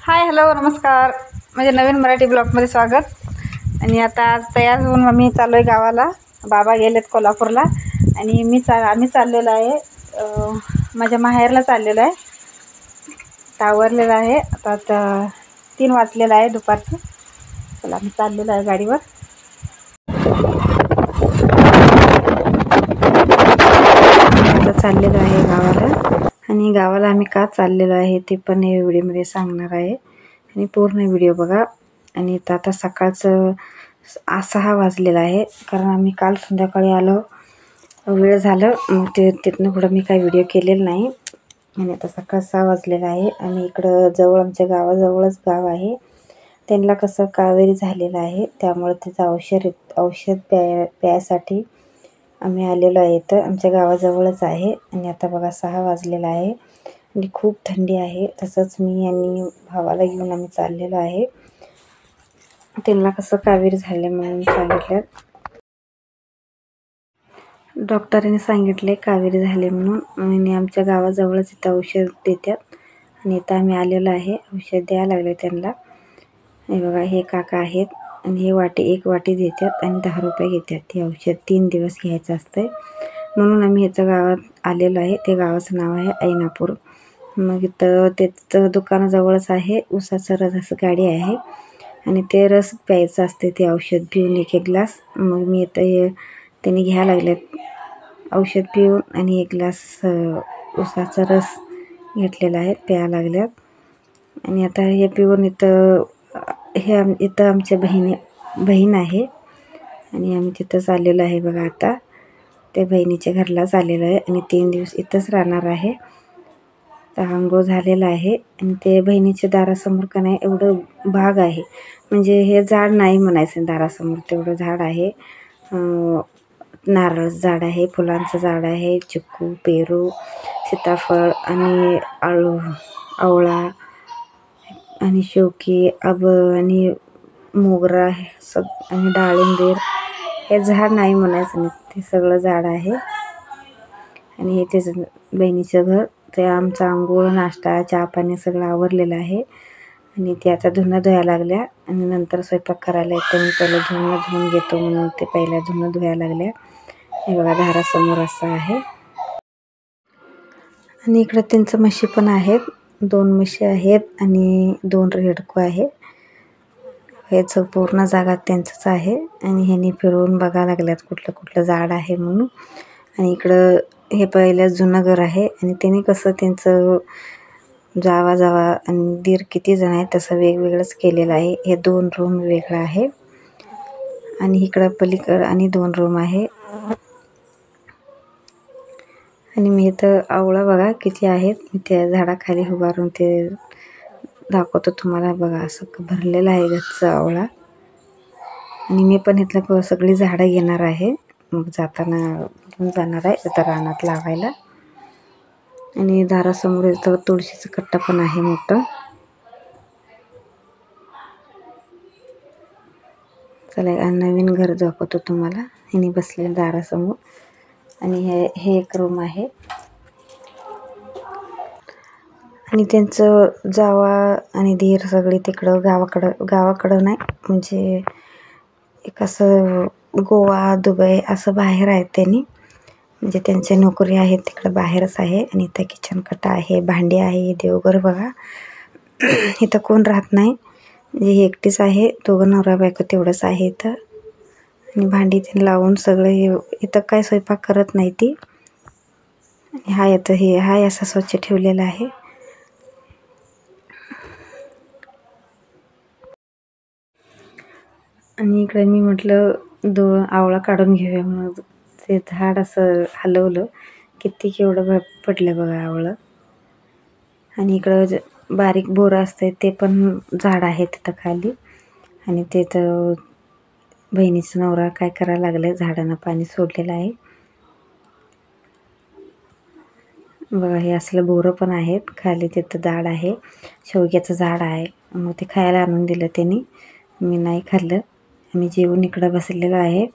Hi hello नमस्कार. म्हणजे नवीन मराठी ब्लॉगमध्ये स्वागत. आणि आता आज तयार होऊन आम्ही चाललो आहे गावाला. बाबा गेलेत कोल्हापूरला आणि आम्ही चाललेलो आहे माझ्या माहेरला चाललेलो आहे. आवरलेलं आहे आता 3 वाजलेलं आहे दुपारचं. चला आम्ही चाललेलो आहे गाडीवर. आता चाललेलो आहे गावाला. आणि गावाला आम्ही का चाललेलो आहे ते पण या व्हिडिओमध्ये सांगणार आहे आणि पूर्ण व्हिडिओ बघा. आणि आता सकाळचं 6 वाजलेलं आहे कारण आम्ही काल संध्याकाळी आलो, वेळ झालं मग तिथनं पुढं मी काही व्हिडिओ केलेला नाही. आणि आता सकाळ 6 वाजलेलं आहे. आणि इकडं जवळ आमच्या गावाजवळच गाव आहे. त्यांना कसं कावेरी झालेलं आहे त्यामुळे त्याचं औषध प्यायसाठी आम्ही आलेलो आहे. इथं आमच्या गावाजवळच आहे. आणि आता बघा 6 वाजलेलं आहे आणि खूप थंडी आहे. तसंच मी आणि भावाला घेऊन आम्ही चाललेलो आहे. त्यांना कसं कावेरी झाले म्हणून सांगितलं, डॉक्टरांनी सांगितले कावेरी झाले म्हणून. आणि आमच्या गावाजवळच इथं औषध देतात आणि इथं आम्ही आलेलो आहे. औषध द्यायला लागले त्यांना. हे बघा हे काका आहेत आणि हे एक वाटी देतात आणि 10 रुपये घेतात. हे औषध 3 दिवस घ्यायचं असतं म्हणून आम्ही ह्याच्या गावात आलेलो आहे. ते गावाचं नाव आहे ऐनापूर. मग इथं त्याचं दुकानाजवळच आहे. उसाचं रसाचं गाडी आहे आणि ते रस प्यायचं असते. ते औषध पिऊन एक ग्लास. मग मी इथं त्यांनी घ्यायला लागलेत औषध पिऊन आणि 1 ग्लास उसाचा रस घेतलेला आहे, प्यायला लागल्यात. आणि आता हे पिऊन इथं आमच्या बहीण आहे आणि आम्ही तिथंच आलेलो आहे बघा. आता त्या बहिणीच्या घरलाच आलेलो आहे आणि 3 दिवस इथंच राहणार आहे. तर आंघोळ झालेला आहे आणि ते बहिणीच्या दारासमोर का नाही एवढं बाग आहे. म्हणजे हे झाड नाही म्हणायचं, दारासमोर तेवढं झाड आहे. नारळाचं झाड आहे, फुलांचं झाड आहे, चिक्कू, पेरू, सीताफळ आणि आवळा आणि शेवकी, आणि मोगरा आणि डाळिंबीर. हे झाड नाही म्हणायचं नाही, ते सगळं झाड आहे. आणि हे त्याचं बहिणीचं घर. ते आमचा आंघोळ, नाश्ता, चहा पाणी सगळं आवरलेलं आहे. आणि ते आता धुणं धुवायला लागल्या आणि नंतर स्वयंपाक करायला येतं. मी पहिलं धुवून घेतो म्हणून ते पहिल्या धुणं धुवायला लागल्या. हे बघा दारासमोर असं आहे. आणि इकडं त्यांचं म्हशी पण आहेत. 2 म्हशी आहेत आणि 2 रेडको आहे. हेच पूर्ण जागा त्यांचंच आहे. आणि ह्यांनी फिरवून बघायला लागल्यात कुठलं कुठलं झाड आहे म्हणून. आणि इकडं हे पहिलं जुनं घर आहे आणि त्यांनी कसं त्यांचं जावा आणि दीर किती जण आहेत तसं वेगवेगळंच केलेलं आहे. हे 2 रूम वेगळं आहे आणि इकडं पलीकडं आणि 2 रूम आहे. आणि मी इथं आवळा बघा किती आहेत. मी त्या झाडाखाली उभारून ते दाखवतो तुम्हाला. बघा असं भरलेलं आहे गच्च आवळा. आणि मी पण इथलं सगळी झाडं घेणार आहे. मग जाताना घेऊन जाणार आहे इथं रानात लावायला. आणि दारासमोर इथं तुळशीचं कट्टा पण आहे मोठं. चला नवीन घर दाखवतो तुम्हाला. ह्यानी बसलेलं दारासमोर. आणि हे एक रूम आहे. आणि त्यांचं जावा आणि दीर सगळे तिकडं गावाकडं नाही, म्हणजे एक असं गोवा, दुबई असं बाहेर आहेत त्यांनी. म्हणजे त्यांच्या नोकरी आहेत तिकडं बाहेरच आहे. आणि इथं किचन कट्टा आहे, भांडी आहे, देवघर बघा. इथं कोण राहत नाही, म्हणजे हे एकटीच आहे. 2 नवरा बायको तेवढंच आहे इथं. आणि भांडी ते लावून सगळं इथं काय स्वयंपाक करत नाही ती. हाय असं स्वच्छ ठेवलेलं आहे. आणि इकडे मी म्हटलं आवळा काढून घेऊया म्हणून ते झाड असं हलवलं, किती केवढं पडलं बघा आवळं. आणि इकडं बारीक बोरं असते ते पण झाड आहे तिथं खाली. आणि तिथं बहिणीचं नवरा काय करायला लागले, झाडांना पाणी सोडलेलं आहे बघा. हे असलं बोरं पण आहेत खाली. तिथं झाड आहे, शेवग्याचं झाड आहे. मग ते खायला आणून दिलं त्यांनी, मी नाही खाल्लं. आम्ही जेवून इकडं बसलेलो आहे.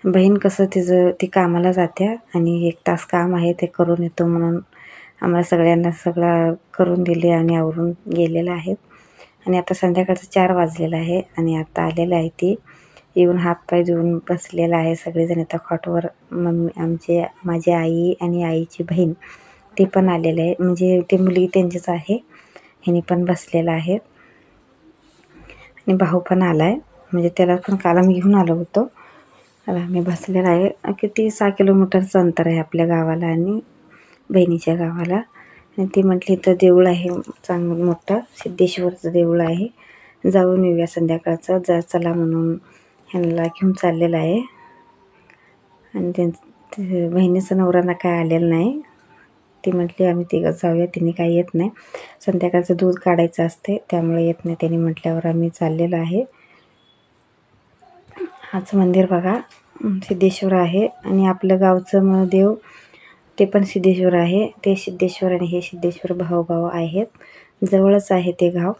बहीण कसं ती कामाला जात्या आणि 1 तास काम आहे ते करून येतो म्हणून आम्हाला सगळ्यांना सगळं करून दिले आणि आवरून गेलेलं आहे. आणि आता संध्याकाळचं 4 वाजलेलं आहे आणि आता आलेलं आहे ती येऊन हातपाय धुवून बसलेला आहे. सगळेजण आता खॉटवर मम्मी माझी आई आणि आईची बहीण ते पण आलेले आहे, म्हणजे ते मुलगी त्यांचीच आहे. ह्यानी पण बसलेला आहे आणि भाऊ पण आलाय, म्हणजे त्याला पण काल आम्ही घेऊन आलो होतो. आता आम्ही बसलेला आहे. किती 6 किलोमीटरचं अंतर आहे आपल्या गावाला आणि बहिणीच्या गावाला. आणि ती म्हटली तर देऊळ आहे चांगलं मोठं, सिद्धेश्वरचं देऊळ आहे, जाऊन येऊया संध्याकाळचं. चला म्हणून ह्यांना घेऊन चाललेलं आहे. आणि बहिणीचं नवऱ्याला काय आलेलं नाही. ती म्हटली आम्ही तिघं जाऊया, तिने काही येत नाही. संध्याकाळचं दूध काढायचं असते त्यामुळे येत नाही त्यांनी म्हटल्यावर आम्ही चाललेलो आहे. हाच मंदिर बघा सिद्धेश्वर आहे आणि आपलं गावचं देव ते पण सिद्धेश्वर आहे. ते सिद्धेश्वर आणि हे सिद्धेश्वर भाऊ आहेत, जवळच आहे ते गाव.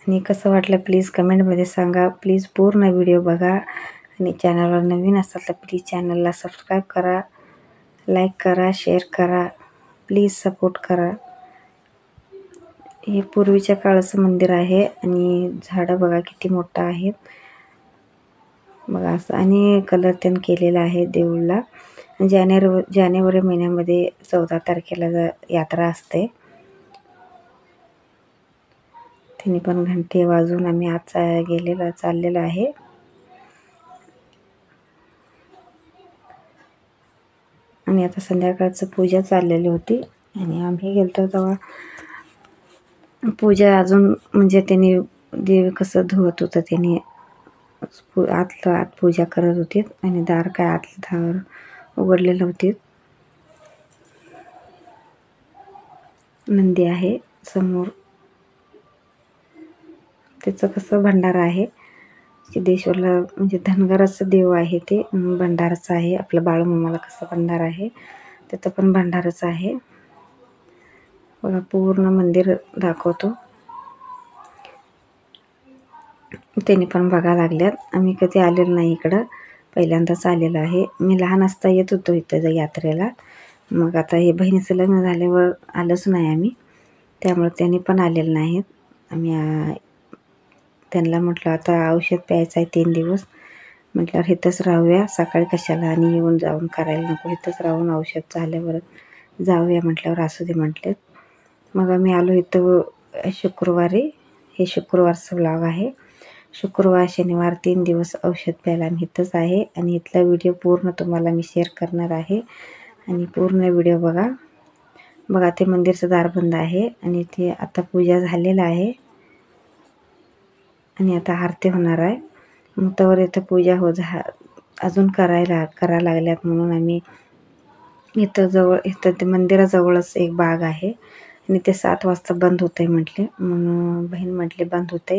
आणि कसं वाटलं प्लीज कमेंटमध्ये सांगा. प्लीज पूर्ण व्हिडिओ बघा आणि चॅनलवर नवीन असाल तर प्लीज चॅनलला सबस्क्राईब करा, लाईक करा, शेअर करा, प्लीज सपोर्ट करा. हे पूर्वीच्या काळाचं मंदिर आहे आणि झाडं बघा किती मोठं आहेत बघा असं. आणि कलर त्यानं केलेला आहे देऊळला. जानेवारी महिन्यामध्ये 14 तारखेला यात्रा असते. तिने पण घंटे वाजवून आम्ही आज चाललेलो आहे. आणि आता संध्याकाळचं पूजा चाललेली होती आणि आम्ही गेलतो तेव्हा पूजा अजून म्हणजे त्यांनी देव कसं धुवत होतं, त्याने आत पूजा करत होते आणि दार काय आतलं दार उघडलेलं होते. नंदी आहे समोर, त्याचं कसं भंडारा आहे सिद्धेश्वरला, म्हणजे धनगराचं देव आहे ते, भंडाराचं आहे. आपलं बाळूमामाला कसं भंडारा आहे तिथं पण भंडाराचं आहे बघा. पूर्ण मंदिर दाखवतो. त्यांनी पण बघा लागल्यात. आम्ही कधी आलेलो नाही इकडं, पहिल्यांदाच आलेलो आहे. मी लहान असता येत होतो इथं यात्रेला. मग आता हे बहिणीचं लग्न झाल्यावर आलोच नाही आम्ही, त्यामुळे त्यांनी पण आलेलं नाहीत. आम्ही त्यांना म्हटलं आता औषध प्यायचं आहे 3 दिवस, म्हटल्यावर इथंच राहूया, सकाळी कशाला आणि येऊन जाऊन करायला नको, इथंच राहून औषध झाल्यावर जाऊया म्हटल्यावर असू दे म्हटलेत. मग आम्ही आलो इथं शुक्रवारी. हे शुक्रवारचं व्लॉग आहे. शुक्रवार शनिवार 3 दिवस औषध प्यायला आम्ही इथंच आहे आणि इथला व्हिडिओ पूर्ण तुम्हाला मी शेअर करणार आहे आणि पूर्ण व्हिडिओ बघा. बघा ते मंदिरचं दार बंद आहे आणि ते आता पूजा झालेलं आहे आणि आता आरती होणार आहे. मग तवर इथं पूजा अजून करायला लागल्यात म्हणून आम्ही इथं ते मंदिराजवळच एक बाग आहे आणि ते 7 वाजता बंद होतंय म्हटले, म्हणून बहीण म्हटली बंद होते,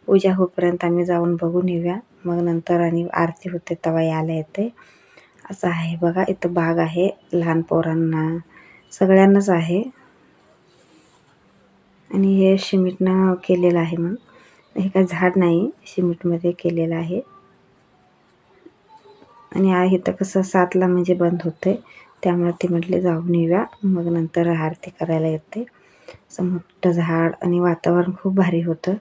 पूजा होईपर्यंत आम्ही जाऊन बघून येऊया, मग नंतर आणि आरती होते तेव्हा यायला येते. असं आहे बघा. इथं बाग आहे, लहान पोरांना सगळ्यांनाच आहे आणि हे सिमेंटनं केलेलं आहे. म्हणून हे काय झाड नाही, सिमेंटमध्ये केलेलं आहे. आणि इथं कसं 7ला म्हणजे बंद होते, त्यामुळे ते म्हटले जाऊन येऊया, मग नंतर आरती करायला येते. असं मोठं झाड आणि वातावरण खूप भारी होतं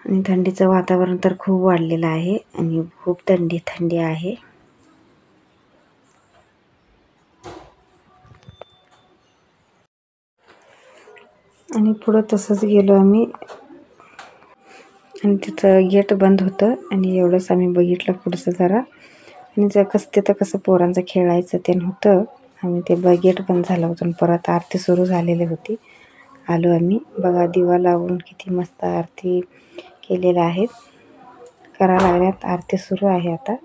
आणि थंडीचं वातावरण तर खूप वाढलेलं आहे आणि खूप थंडी आहे. आणि पुढं तसंच गेलो आम्ही आणि तिथं गेट बंद होतं आणि एवढंच आम्ही बघितलं पुढचं जरा. आणि तिथं कसं पोरांचं खेळायचं ते नव्हतं. आम्ही ते गेट बंद झालं होतं, परत आरती सुरू झालेली होती. आलो आम्ही बघा, दिवा लावून किती मस्त आरती केलेल्या आहेत, करा लागल्यात. आरती सुरू आहे आता.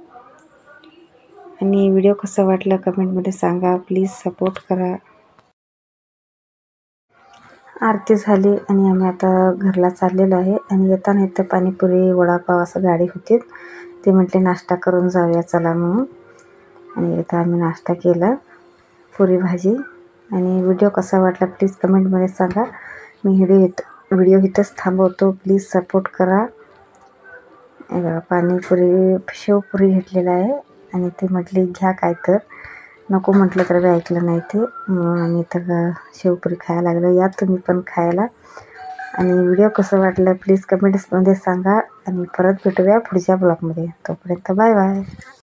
आणि व्हिडिओ कसा वाटला कमेंटमध्ये सांगा, प्लीज सपोर्ट करा. आरती झाली आणि आम्ही आता घरला चाललेलो आहे आणि येताना इथं पाणीपुरी वडापाव असं गाडी होती, ते म्हटले नाश्ता करून जाऊया चला म्हणून. आणि इथं आम्ही नाश्ता केला, पुरी भाजी. आणि व्हिडिओ कसा वाटला प्लीज कमेंटमध्ये सांगा. मी व्हिडिओ इथंच थांबवतो, प्लीज सपोर्ट करा. पाणीपुरी शेवपुरी घेतलेला आहे आणि ते म्हटले घ्या काय तर, नको म्हटलं तर बी ऐकलं नाही ते. म्हणून आम्ही इथं शेवपुरी खायला लागलो. या तुम्ही पण खायला. आणि व्हिडिओ कसं वाटलं प्लीज कमेंट्समध्ये सांगा. आणि परत भेटूया पुढच्या ब्लॉगमध्ये. तोपर्यंत बाय बाय.